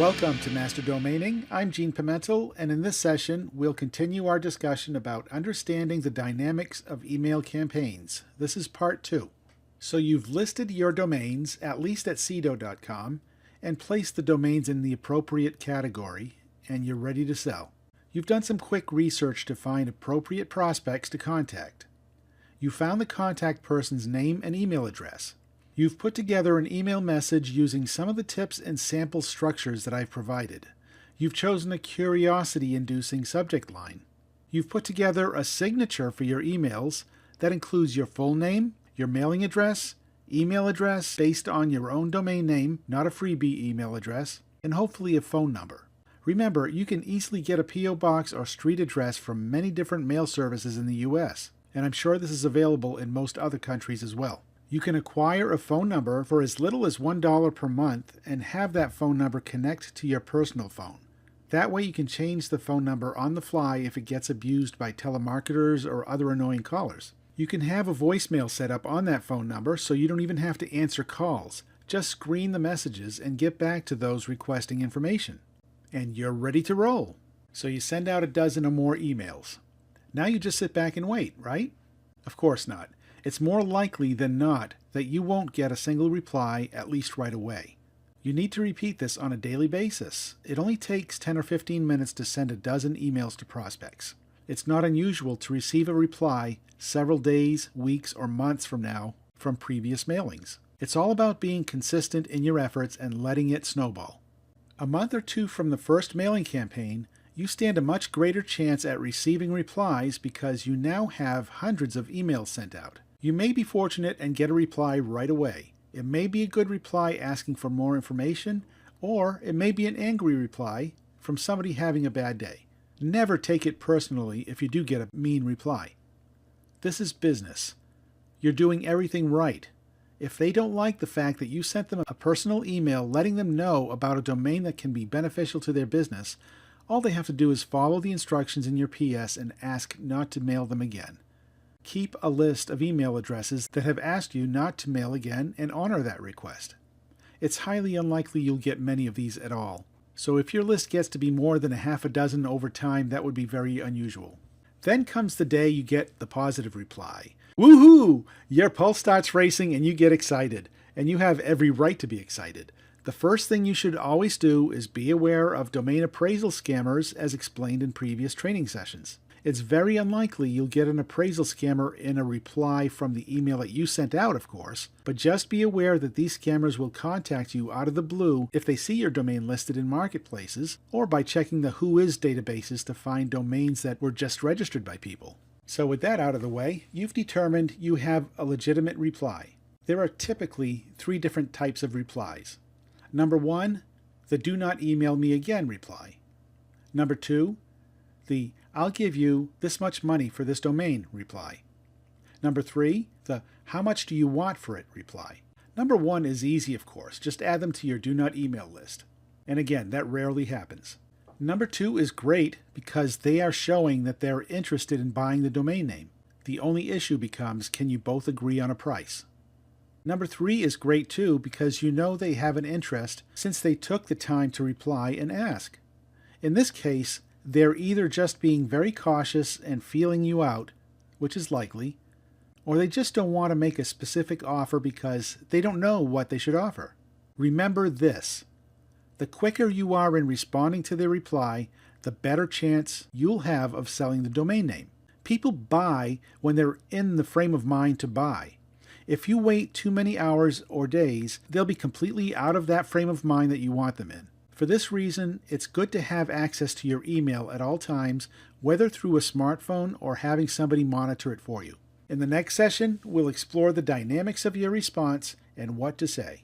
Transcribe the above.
Welcome to Master Domaining. I'm Gene Pimentel, and in this session, we'll continue our discussion about understanding the dynamics of email campaigns. This is part 2. So you've listed your domains, at least at cdo.com, and placed the domains in the appropriate category, and you're ready to sell. You've done some quick research to find appropriate prospects to contact. You found the contact person's name and email address. You've put together an email message using some of the tips and sample structures that I've provided. You've chosen a curiosity-inducing subject line. You've put together a signature for your emails that includes your full name, your mailing address, email address based on your own domain name, not a freebie email address, and hopefully a phone number. Remember, you can easily get a P.O. box or street address from many different mail services in the U.S., and I'm sure this is available in most other countries as well. You can acquire a phone number for as little as $1 per month and have that phone number connect to your personal phone. That way you can change the phone number on the fly if it gets abused by telemarketers or other annoying callers. You can have a voicemail set up on that phone number so you don't even have to answer calls. Just screen the messages and get back to those requesting information. And you're ready to roll. So you send out a dozen or more emails. Now you just sit back and wait, right? Of course not. It's more likely than not that you won't get a single reply, at least right away. You need to repeat this on a daily basis. It only takes 10 or 15 minutes to send a dozen emails to prospects. It's not unusual to receive a reply several days, weeks, or months from now from previous mailings. It's all about being consistent in your efforts and letting it snowball. A month or two from the first mailing campaign, you stand a much greater chance at receiving replies because you now have hundreds of emails sent out. You may be fortunate and get a reply right away. It may be a good reply asking for more information, or it may be an angry reply from somebody having a bad day. Never take it personally if you do get a mean reply. This is business. You're doing everything right. If they don't like the fact that you sent them a personal email letting them know about a domain that can be beneficial to their business, all they have to do is follow the instructions in your PS and ask not to mail them again. Keep a list of email addresses that have asked you not to mail again and honor that request. It's highly unlikely you'll get many of these at all. So if your list gets to be more than a half a dozen over time, that would be very unusual. Then comes the day you get the positive reply. Woohoo! Your pulse starts racing and you get excited. And you have every right to be excited. The first thing you should always do is be aware of domain appraisal scammers as explained in previous training sessions. It's very unlikely you'll get an appraisal scammer in a reply from the email that you sent out, of course, but just be aware that these scammers will contact you out of the blue if they see your domain listed in marketplaces or by checking the Whois databases to find domains that were just registered by people. So with that out of the way, you've determined you have a legitimate reply. There are typically 3 different types of replies. Number 1, the do not email me again reply. Number 2, the I'll give you this much money for this domain reply. Number 3, the how much do you want for it reply. Number 1 is easy, of course. Just add them to your do not email list. And again, that rarely happens. Number 2 is great because they are showing that they're interested in buying the domain name. The only issue becomes, can you both agree on a price? Number 3 is great too because you know they have an interest since they took the time to reply and ask. In this case, they're either just being very cautious and feeling you out, which is likely, or they just don't want to make a specific offer because they don't know what they should offer. Remember this: the quicker you are in responding to their reply, the better chance you'll have of selling the domain name. People buy when they're in the frame of mind to buy. If you wait too many hours or days, they'll be completely out of that frame of mind that you want them in. For this reason, it's good to have access to your email at all times, whether through a smartphone or having somebody monitor it for you. In the next session, we'll explore the dynamics of your response and what to say.